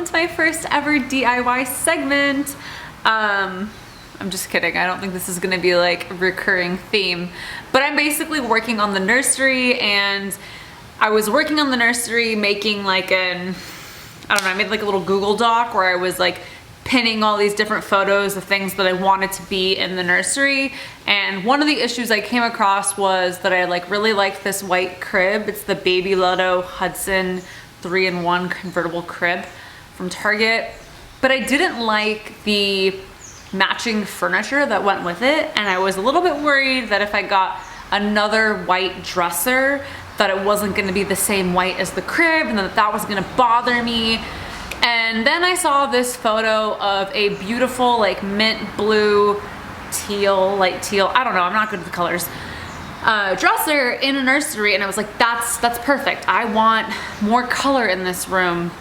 to my first ever DIY segment. I'm just kidding. I don't think this is gonna be like a recurring theme, but I'm basically working on the nursery, and I was working on the nursery making like I don't know, I made like a little Google Doc where I was like pinning all these different photos of things that I wanted to be in the nursery. And one of the issues I came across was that I like really liked this white crib. It's the Baby Lotto Hudson 3-in-1 convertible crib from Target. But I didn't like the matching furniture that went with it. And I was a little bit worried that if I got another white dresser, that it wasn't gonna be the same white as the crib, and that was gonna bother me. And then I saw this photo of a beautiful like mint blue, teal, light teal, I don't know, I'm not good with the colors, dresser in a nursery, and I was like, that's perfect. I want more color in this room.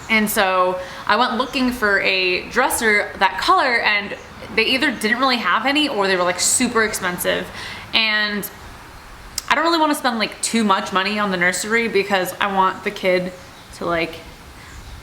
And so I went looking for a dresser that color, and they either didn't really have any or they were like super expensive. And I don't really want to spend like too much money on the nursery because I want the kid to like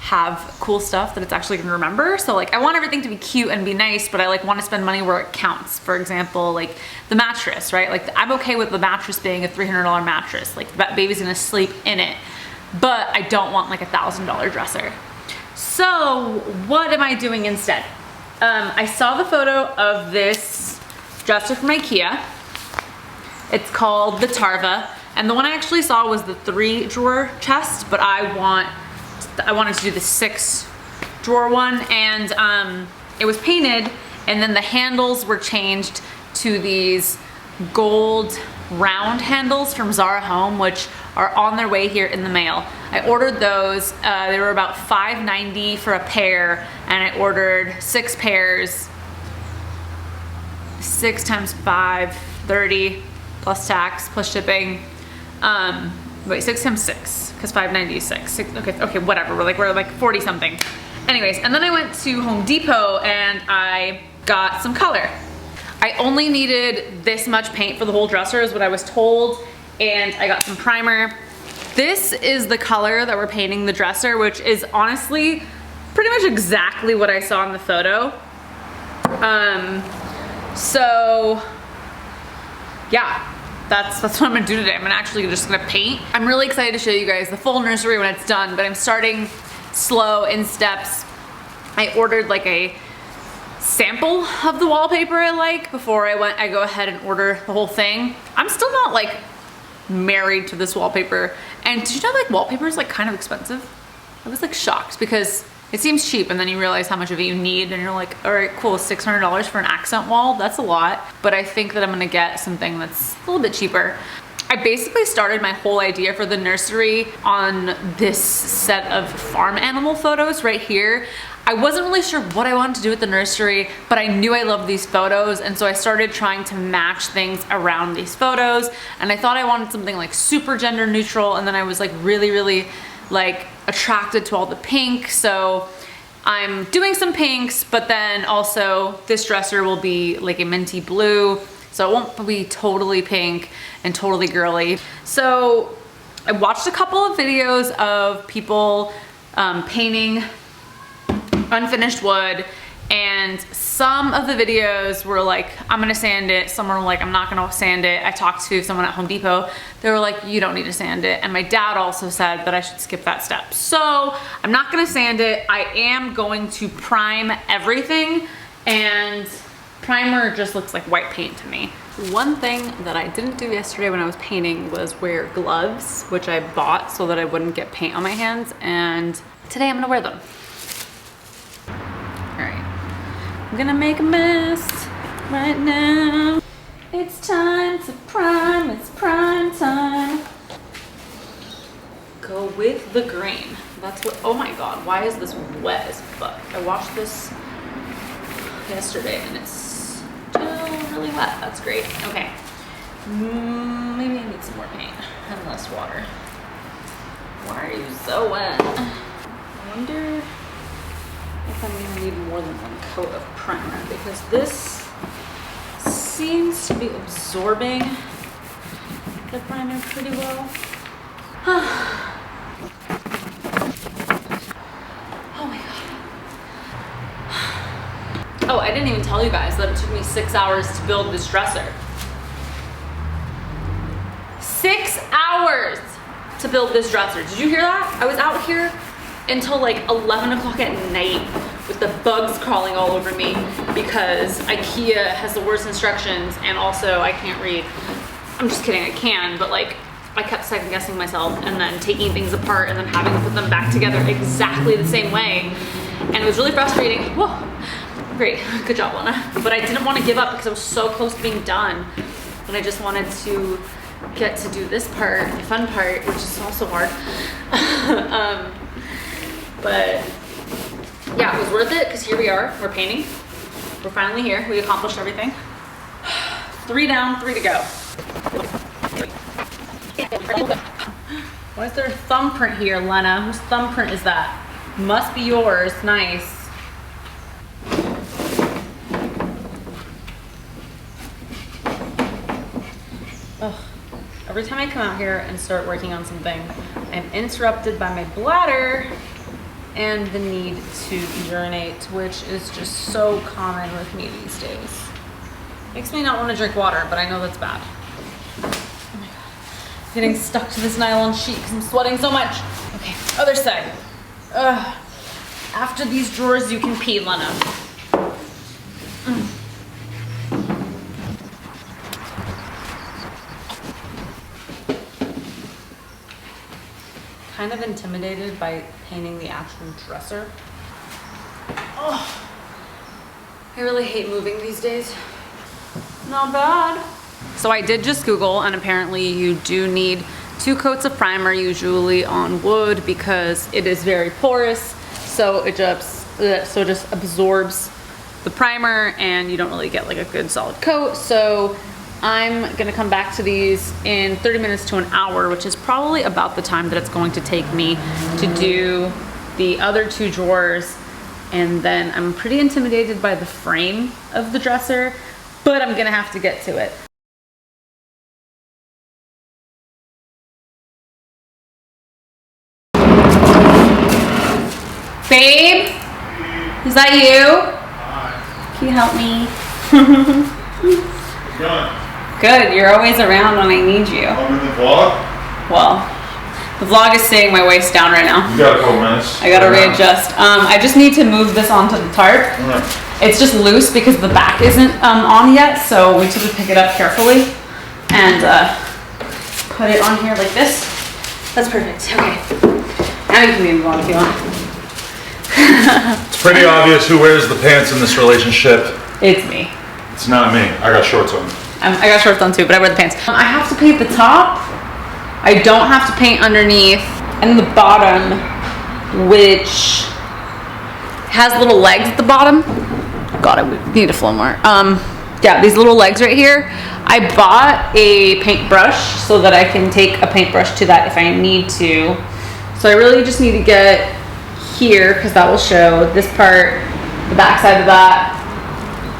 have cool stuff that it's actually gonna remember. So like I want everything to be cute and be nice, but I like want to spend money where it counts. For example, like the mattress, right? Like I'm okay with the mattress being a $300 mattress. Like the baby's gonna sleep in it, but I don't want like $1,000 dresser. So what am I doing instead? I saw the photo of this dresser from IKEA. It's called the Tarva, and the one I actually saw was the 3-drawer chest, but I wanted to do the 6-drawer one, and it was painted, and then the handles were changed to these gold round handles from Zara Home, which are on their way here in the mail. I ordered those. They were about $5.90 for a pair, and I ordered 6 pairs. 6 times 5, 30, plus tax, plus shipping. Wait, 6 times 6, because $5.90 is 6. Okay, whatever. We're like 40 something. Anyways, and then I went to Home Depot and I got some color. I only needed this much paint for the whole dresser is what I was told, and I got some primer. This is the color that we're painting the dresser, which is honestly pretty much exactly what I saw in the photo. So yeah. That's what I'm gonna do today. I'm actually just gonna paint. I'm really excited to show you guys the full nursery when it's done, but I'm starting slow in steps. I ordered like a sample of the wallpaper I like before I go ahead and order the whole thing. I'm still not like married to this wallpaper. And did you know like wallpaper is like kind of expensive? I was like shocked because it seems cheap, and then you realize how much of it you need, and you're like, all right, cool, $600 for an accent wall, that's a lot. But I think that I'm gonna get something that's a little bit cheaper. I basically started my whole idea for the nursery on this set of farm animal photos right here. I wasn't really sure what I wanted to do with the nursery, but I knew I loved these photos, and so I started trying to match things around these photos, and I thought I wanted something like super gender neutral, and then I was like really like attracted to all the pink, so I'm doing some pinks, but then also this dresser will be like a minty blue, so it won't be totally pink and totally girly. So I watched a couple of videos of people painting unfinished wood, and some of the videos were like, I'm gonna sand it. Some were like, I'm not gonna sand it. I talked to someone at Home Depot. They were like, you don't need to sand it. And my dad also said that I should skip that step. So I'm not gonna sand it. I am going to prime everything, and primer just looks like white paint to me. One thing that I didn't do yesterday when I was painting was wear gloves, which I bought so that I wouldn't get paint on my hands, and today I'm gonna wear them. I'm gonna make a mess right now. It's time to prime, it's prime time. Go with the green. That's what, oh my God, why is this wet as fuck? I washed this yesterday and it's still really wet. That's great. Okay. Maybe I need some more paint and less water. Why are you so wet? I wonder if I'm gonna need more than one coat of primer, because this seems to be absorbing the primer pretty well. Oh my Oh, I didn't even tell you guys that it took me 6 hours to build this dresser. 6 hours to build this dresser. Did you hear that? I was out here until like 11 o'clock at night with the bugs crawling all over me because IKEA has the worst instructions, and also I can't read. I'm just kidding, I can, but like I kept second guessing myself and then taking things apart and then having to put them back together exactly the same way. And it was really frustrating. Whoa, great, good job, Lena. But I didn't want to give up because I was so close to being done. And I just wanted to get to do this part, the fun part, which is also hard. But yeah, it was worth it because here we are, we're painting. We're finally here, we accomplished everything. 3 down, 3 to go. Why is there a thumbprint here, Lena? Whose thumbprint is that? Must be yours, nice. Ugh. Every time I come out here and start working on something, I'm interrupted by my bladder and the need to urinate, which is just so common with me these days. Makes me not want to drink water, but I know that's bad. Oh my God. Getting stuck to this nylon sheet because I'm sweating so much. Okay, other side. Ugh. After these drawers, you can pee, Lena. Kind of intimidated by painting the actual dresser. Oh, I really hate moving these days. Not bad. So I did just Google, and apparently you do need 2 coats of primer usually on wood because it is very porous. So it just absorbs the primer and you don't really get like a good solid coat. So I'm gonna come back to these in 30 minutes to an hour, which is probably about the time that it's going to take me to do the other 2 drawers. And then I'm pretty intimidated by the frame of the dresser, but I'm gonna have to get to it. Babe, is that you? Hi. Can you help me? Good, you're always around when I need you. I'm in the vlog? Well, the vlog is staying my waist down right now. You got a couple minutes. I gotta readjust. I just need to move this onto the tarp. Right. It's just loose because the back isn't on yet, so we took to pick it up carefully and put it on here like this. That's perfect. Okay. Now you can be in the vlog if you want. It's pretty obvious who wears the pants in this relationship. It's me. It's not me. I got shorts on. I got shorts on too, but I wear the pants. I have to paint the top. I don't have to paint underneath and the bottom, which has little legs at the bottom. God, I would need a flow more. Yeah, these little legs right here. I bought a paintbrush so that I can take a paintbrush to that if I need to. So I really just need to get here because that will show this part, the back side of that,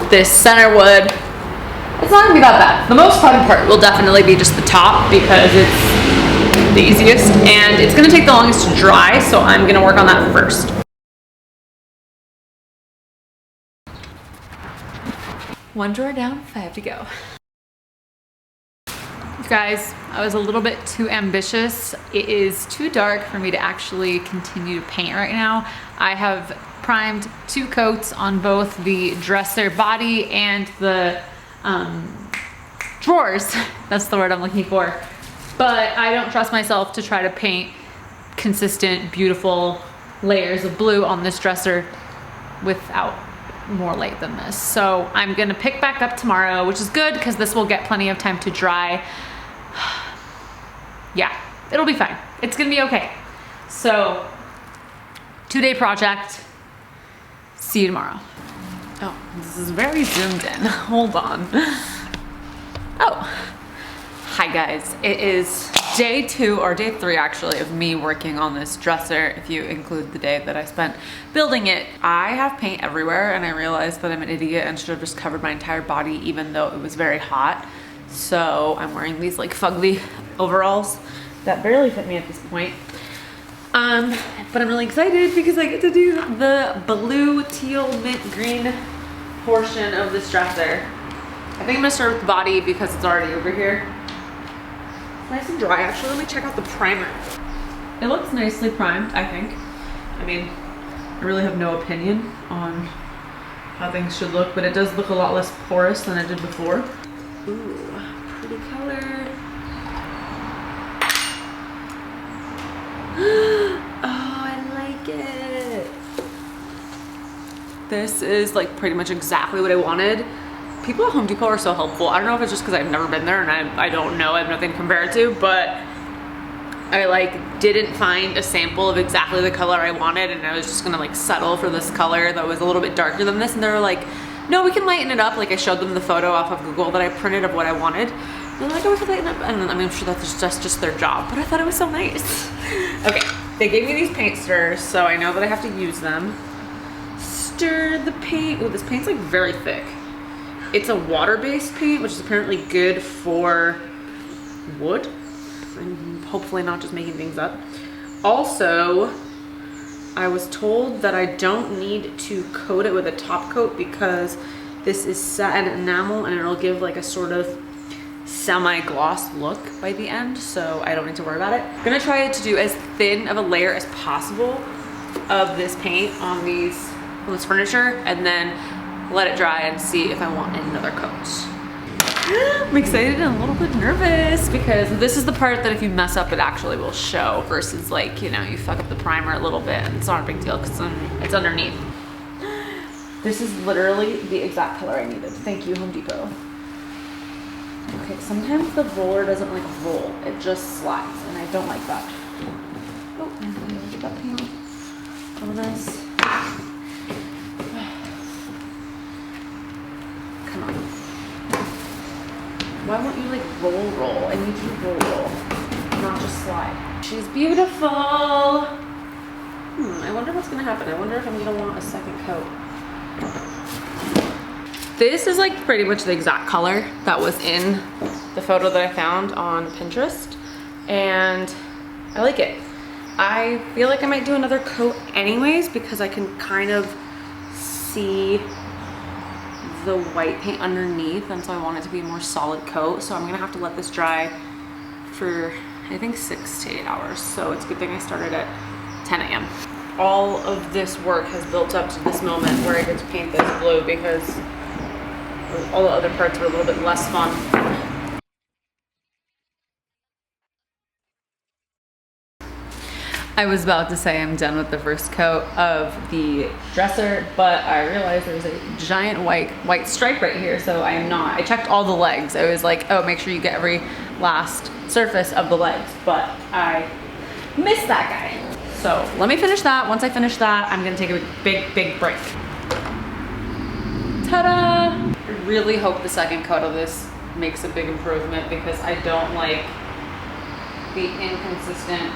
this center wood. It's not gonna be that bad. The most fun part will definitely be just the top because it's the easiest and it's gonna take the longest to dry, so I'm gonna work on that first. One drawer down, 5 to go. Guys, I was a little bit too ambitious. It is too dark for me to actually continue to paint right now. I have primed 2 coats on both the dresser body and the drawers. That's the word I'm looking for. But I don't trust myself to try to paint consistent, beautiful layers of blue on this dresser without more light than this. So I'm gonna pick back up tomorrow, which is good because this will get plenty of time to dry. Yeah, it'll be fine. It's gonna be okay. So 2-day project. See you tomorrow. Oh, this is very zoomed in. Hold on. Oh, hi guys. It is day 2 or day 3 actually of me working on this dresser if you include the day that I spent building it. I have paint everywhere and I realized that I'm an idiot and should have just covered my entire body even though it was very hot. So I'm wearing these like fugly overalls that barely fit me at this point. But I'm really excited because I get to do the blue, teal, mint green portion of this dresser. I think I'm gonna start with the body because it's already over here. It's nice and dry. Actually, let me check out the primer. It looks nicely primed, I think. I mean, I really have no opinion on how things should look, but it does look a lot less porous than it did before. Ooh, pretty color. Oh, I like it. This is like pretty much exactly what I wanted. People at Home Depot are so helpful. I don't know if it's just because I've never been there and I don't know, I have nothing to compare it to, but I like didn't find a sample of exactly the color I wanted, and I was just gonna like settle for this color that was a little bit darker than this, and they were like, no, we can lighten it up. Like I showed them the photo off of Google that I printed of what I wanted. They're like, oh, we can lighten up. And I mean, I'm sure that's just their job, but I thought it was so nice. Okay, they gave me these paint stirrers, so I know that I have to use them. Stir the paint. Oh, this paint's like very thick. It's a water-based paint, which is apparently good for wood. I'm hopefully not just making things up. Also, I was told that I don't need to coat it with a top coat because this is satin enamel and it'll give like a sort of semi-gloss look by the end, so I don't need to worry about it. I'm gonna try to do as thin of a layer as possible of this paint on this furniture and then let it dry and see if I want another coat. I'm excited and a little bit nervous because this is the part that if you mess up, it actually will show versus like, you know, you fuck up the primer a little bit and it's not a big deal because it's underneath. This is literally the exact color I needed. Thank you, Home Depot. Okay, sometimes the roller doesn't like roll, it just slides and I don't like that. Oh, and I'm gonna get that paint on this. Come on. Why won't you like roll? I need you to roll, not just slide. She's beautiful. I wonder what's gonna happen. I wonder if I'm gonna want a second coat. This is like pretty much the exact color that was in the photo that I found on Pinterest, and I like it. I feel like I might do another coat anyways because I can kind of see the white paint underneath, and so I want it to be a more solid coat. So I'm gonna have to let this dry for I think 6 to 8 hours. So it's a good thing I started at 10 a.m. All of this work has built up to this moment where I get to paint this blue because all the other parts were a little bit less fun. I was about to say I'm done with the first coat of the dresser, but I realized there's a giant white stripe right here, so I am not. I checked all the legs. I was like, oh, make sure you get every last surface of the legs, but I missed that guy. So let me finish that. Once I finish that, I'm gonna take a big break. Ta-da! I really hope the second coat of this makes a big improvement because I don't like the inconsistent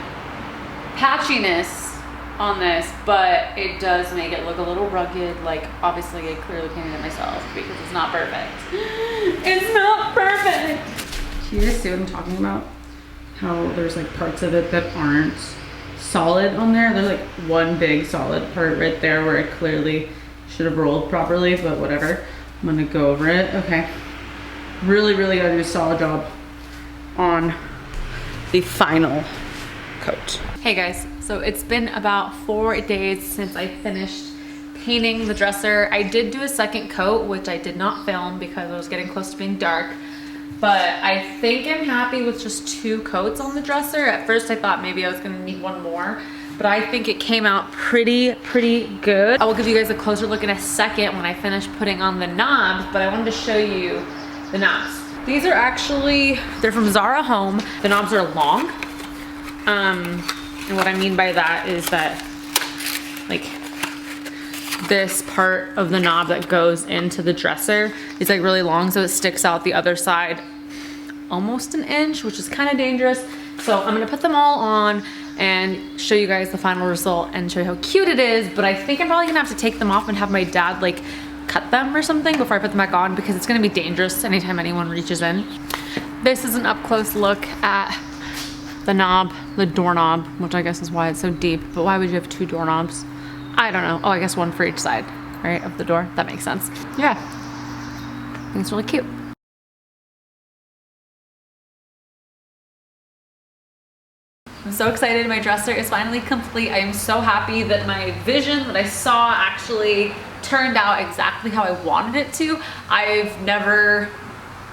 patchiness on this, but it does make it look a little rugged. Like obviously I clearly painted it myself because it's not perfect. It's not perfect. Do you guys see what I'm talking about? How there's like parts of it that aren't solid on there. There's like one big solid part right there where it clearly should have rolled properly, but whatever. I'm gonna go over it. Okay. Really gotta do a solid job on the final coat. Hey guys, so it's been about 4 days since I finished painting the dresser. I did do a second coat, which I did not film because I was getting close to being dark, but I think I'm happy with just 2 coats on the dresser. At first I thought maybe I was gonna need one more, but I think it came out pretty good. I will give you guys a closer look in a second when I finish putting on the knobs, but I wanted to show you the knobs. These are actually, they're from Zara Home. The knobs are long. And what I mean by that is that like this part of the knob that goes into the dresser is like really long, so it sticks out the other side almost an inch, which is kind of dangerous. So I'm gonna put them all on and show you guys the final result and show you how cute it is, but I think I'm probably gonna have to take them off and have my dad like cut them or something before I put them back on because it's gonna be dangerous anytime anyone reaches in. This is an up close look at the knob, the doorknob, which I guess is why it's so deep, but why would you have 2 doorknobs? I don't know. Oh, I guess one for each side. right, of the door. That makes sense. Yeah, I think it's really cute. I'm so excited. My dresser is finally complete. I am so happy that my vision that I saw actually turned out exactly how I wanted it to. I've never,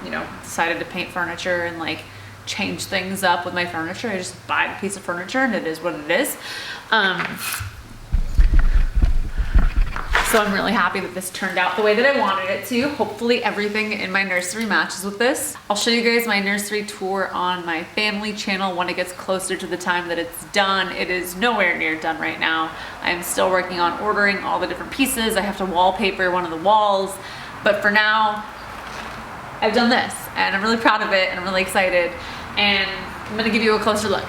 you know, decided to paint furniture and like change things up with my furniture. I just buy the piece of furniture and it is what it is. So I'm really happy that this turned out the way that I wanted it to. Hopefully everything in my nursery matches with this. I'll show you guys my nursery tour on my family channel when it gets closer to the time that it's done. It is nowhere near done right now. I'm still working on ordering all the different pieces. I have to wallpaper one of the walls, but for now, I've done this and I'm really proud of it and I'm really excited. And I'm gonna give you a closer look.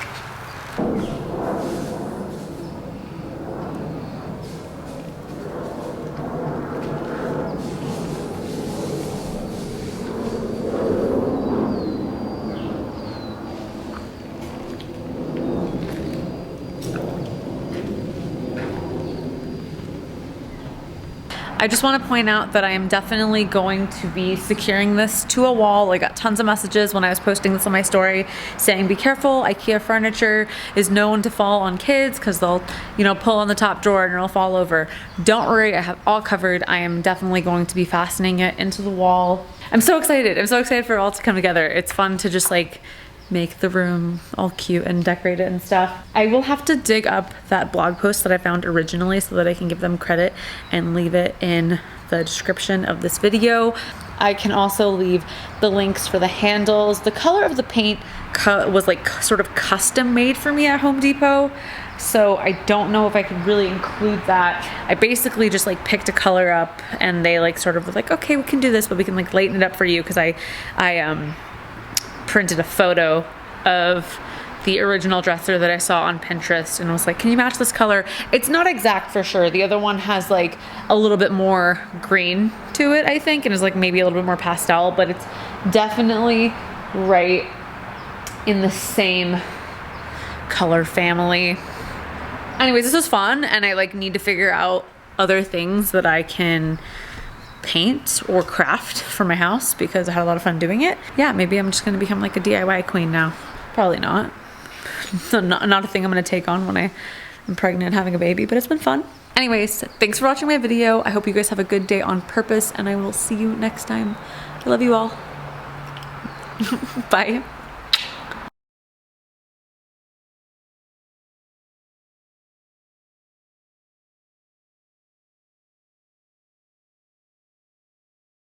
I just want to point out that I am definitely going to be securing this to a wall. I got tons of messages when I was posting this on my story saying, be careful, IKEA furniture is known to fall on kids because they'll, you know, pull on the top drawer and it'll fall over. Don't worry, I have all covered. I am definitely going to be fastening it into the wall. I'm so excited. I'm so excited for it all to come together. It's fun to just like make the room all cute and decorate it and stuff. I will have to dig up that blog post that I found originally so that I can give them credit and leave it in the description of this video. I can also leave the links for the handles. The color of the paint was like sort of custom made for me at Home Depot. So I don't know if I could really include that. I basically just like picked a color up and they like sort of was like, okay, we can do this, but we can like lighten it up for you because I printed a photo of the original dresser that I saw on Pinterest and was like, can you match this color? It's not exact for sure. The other one has like a little bit more green to it, I think, and is like maybe a little bit more pastel, but it's definitely right in the same color family. Anyways, this was fun and I like need to figure out other things that I can paint or craft for my house because I had a lot of fun doing it. Yeah, maybe I'm just gonna become like a DIY queen now. Probably not. Not a thing I'm gonna take on when I'm pregnant and having a baby, but it's been fun. Anyways, thanks for watching my video. I hope you guys have a good day on purpose and I will see you next time. I love you all. Bye.